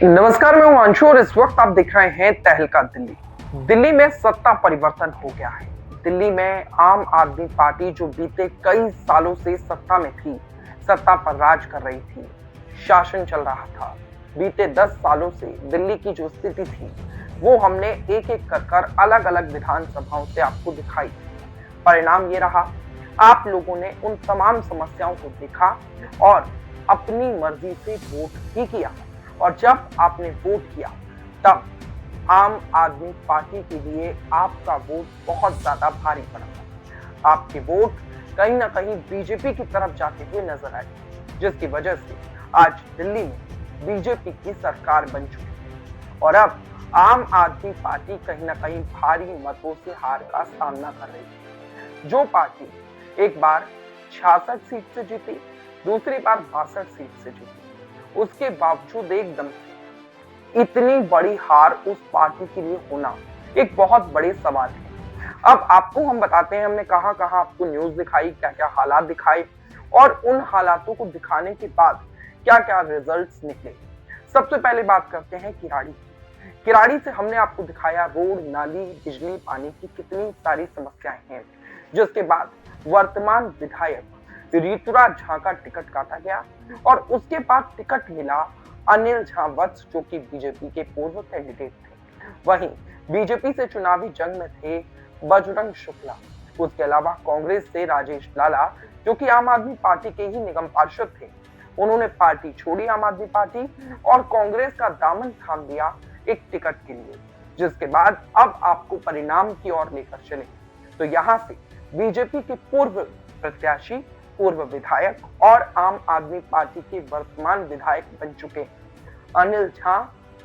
नमस्कार, मैं हूं अंशु और इस वक्त आप देख रहे हैं तहलका दिल्ली। दिल्ली में सत्ता परिवर्तन हो गया है। दिल्ली में आम आदमी पार्टी जो बीते कई सालों से सत्ता में थी, सत्ता पर राज कर रही थी, शासन चल रहा था। बीते 10 सालों से दिल्ली की जो स्थिति थी वो हमने एक एक कर अलग अलग विधानसभाओं से आपको दिखाई। परिणाम ये रहा, आप लोगों ने उन तमाम समस्याओं को देखा और अपनी मर्जी से वोट भी किया। और जब आपने वोट किया तब आम आदमी पार्टी के लिए आपका वोट बहुत ज्यादा भारी पड़ा। आपके वोट कहीं ना कहीं बीजेपी की तरफ जाते हुए नजर आए, जिसकी वजह से आज दिल्ली में बीजेपी की सरकार बन चुकी है और अब आम आदमी पार्टी कहीं ना कहीं भारी मतों से हार का सामना कर रही है। जो पार्टी एक बार 66 सीट से जीती, दूसरी बार 62 सीट से जीती, उसके बावजूद एकदम से इतनी बड़ी हार उस पार्टी के लिए होना एक बहुत बड़े सवाल है। अब आपको हम बताते हैं, हमने कहां कहां आपको न्यूज दिखाई, क्या क्या हालात दिखाए और उन हालातों को दिखाने के बाद क्या क्या रिजल्ट्स निकले। सबसे पहले बात करते हैं किराड़ी से हमने आपको दिखाया रोड, नाली, बिजली, पानी की कितनी सारी समस्याएं हैं, जिसके बाद वर्तमान विधायक ऋतुराज झा का टिकट काटा गया और उसके बाद टिकट मिला अनिल झा वत्स, जो कि बीजेपी के पूर्व कैंडिडेट थे। वहीं बीजेपी से चुनावी जंग में थे बजरंग शुक्ला। उसके अलावा कांग्रेस से राजेश लाला, जो कि आम आदमी पार्टी के ही निगम पार्षद थे, उन्होंने पार्टी छोड़ी आम आदमी पार्टी और कांग्रेस का दामन थाम लिया एक टिकट के लिए। जिसके बाद अब आपको परिणाम की ओर लेकर चले तो यहाँ से बीजेपी के पूर्व प्रत्याशी, पूर्व विधायक और आम आदमी पार्टी के वर्तमान विधायक बन चुके अनिल झा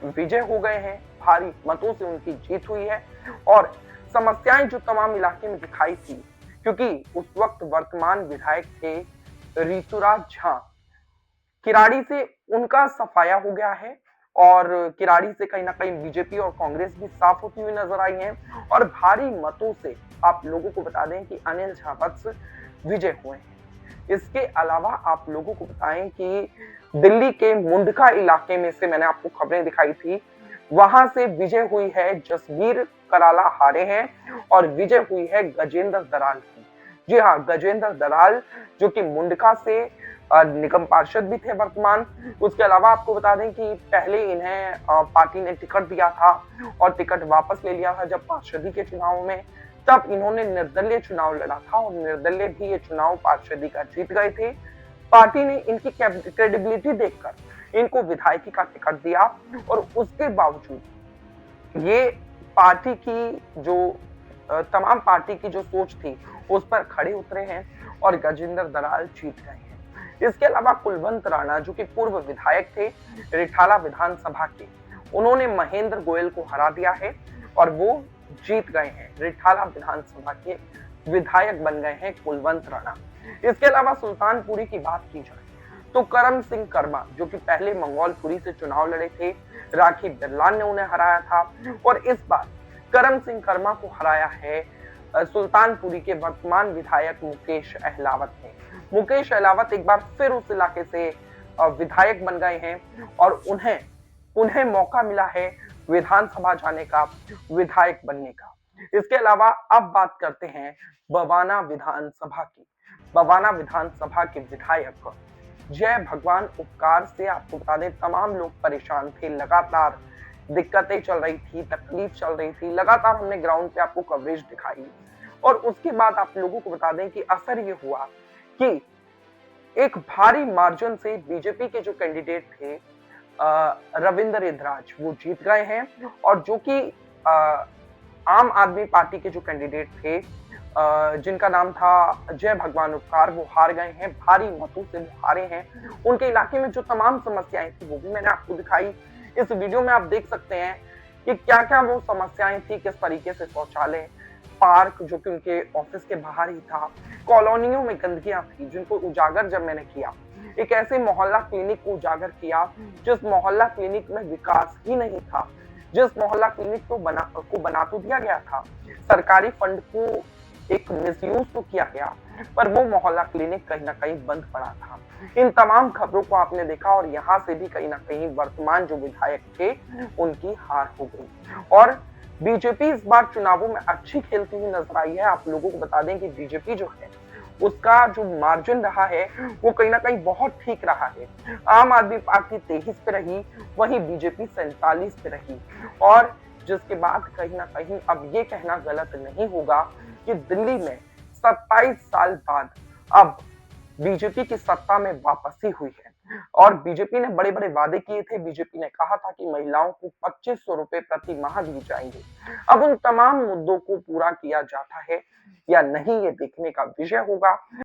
विजय हो गए हैं। भारी मतों से उनकी जीत हुई है और समस्याएं जो तमाम इलाके में दिखाई थी, क्योंकि उस वक्त वर्तमान विधायक थे ऋतुराज झा, किराड़ी से उनका सफाया हो गया है और किराड़ी से कहीं ना कहीं बीजेपी और कांग्रेस भी साफ होती हुई नजर आई है और भारी मतों से आप लोगों को बता दें कि अनिल झा वत्स विजय हुए हैं। इसके अलावा आप लोगों को बताएं कि दिल्ली के मुंडका इलाके में से मैंने आपको खबरें दिखाई थी, वहां से विजय हुई है जसवीर कराला हारे हैं और विजय हुई है गजेंद्र दराल की। जी हाँ, गजेंद्र दराल जो कि मुंडका से निगम पार्षद भी थे वर्तमान। उसके अलावा आपको बता दें कि पहले इन्हें पार्टी ने टिकट दिया था और टिकट वापस ले लिया था जब पार्षदी के चुनाव में, तब इन्होंने निर्दलीय चुनाव लड़ा था और निर्दलीय भी ये चुनाव पार्षदी का जीत गए थे। पार्टी ने इनकी क्रेडिबिलिटी देखकर इनको विधायकी का टिकट दिया और उसके बावजूद ये पार्टी की जो तमाम पार्टी की जो सोच थी उस पर खड़े उतरे हैं और गजेंद्र दराल जीत गए हैं। इसके अलावा कुलवंत राणा, जो कि पूर्व विधायक थे रिठाला विधानसभा के, उन्होंने महेंद्र गोयल को हरा दिया है और वो जीत गए हैं। रिठाला विधानसभा के विधायक बन गए हैं कुलवंत राणा। इसके अलावा सुल्तानपुरी की बात की जाए तो करम सिंह कर्मा, जो कि पहले मंगोलपुरी से चुनाव लड़े थे, राखी बिरलान ने उन्हें हराया था और इस बार करम सिंह कर्मा को हराया है सुल्तानपुरी के वर्तमान विधायक मुकेश अहलावत ने। मुकेश अहलावत एक बार फिर उस इलाके से विधायक बन गए हैं और उन्हें मौका मिला है विधानसभा जाने का, विधायक बनने का। इसके अलावा अब बात करते हैं बवाना विधानसभा की। बवाना विधानसभा के विधायक जय भगवान उपकार से आपको बता दें तमाम लोग परेशान थे, लगातार दिक्कतें चल रही थी, तकलीफ चल रही थी, लगातार हमने ग्राउंड पे आपको कवरेज दिखाई और उसके बाद आप लोगों को बता दें कि असर ये हुआ कि एक भारी मार्जिन से बीजेपी के जो कैंडिडेट थे रविंद्र इंद्राज, वो जीत गए हैं और जो कि आम आदमी पार्टी के जो कैंडिडेट थे जिनका नाम था जय भगवान उपकार, वो हार गए हैं। भारी मतों से वो हारे हैं। उनके इलाके में जो तमाम समस्याएं थी वो भी मैंने आपको दिखाई। इस वीडियो में आप देख सकते हैं कि क्या क्या वो समस्याएं थी, किस तरीके से शौचालय, पार्क जो कि उनके ऑफिस के बाहर ही था, कॉलोनियों में गंदगियां थी जिनको उजागर जब मैंने किया, एक ऐसे मोहल्ला क्लिनिक को उजागर किया जिस मोहल्ला क्लिनिक में विकास ही नहीं था, जिस मोहल्ला क्लिनिक को बना तो दिया गया था, सरकारी फंड को एक मिसयूज तो किया गया, पर वो मोहल्ला क्लिनिक कहीं ना कहीं बंद पड़ा था। इन तमाम खबरों को आपने देखा और यहाँ से भी कहीं ना कहीं वर्तमान जो विधायक थे उनकी हार हो गई और बीजेपी इस बार चुनावों में अच्छी खेलती हुई नजर आई है। आप लोगों को बता दें कि बीजेपी जो है उसका जो मार्जिन रहा है वो कहीं ना कहीं बहुत ठीक रहा है। आम आदमी पार्टी 23 पे रही, वहीं बीजेपी 47 पे रही और जिसके बाद कहीं ना कहीं अब ये कहना गलत नहीं होगा कि दिल्ली में 27 साल बाद अब बीजेपी की सत्ता में वापसी हुई है और बीजेपी ने बड़े बड़े वादे किए थे। बीजेपी ने कहा था कि महिलाओं को 2500 रुपए प्रति माह दिए जाएंगे। अब उन तमाम मुद्दों को पूरा किया जाता है या नहीं, ये देखने का विषय होगा।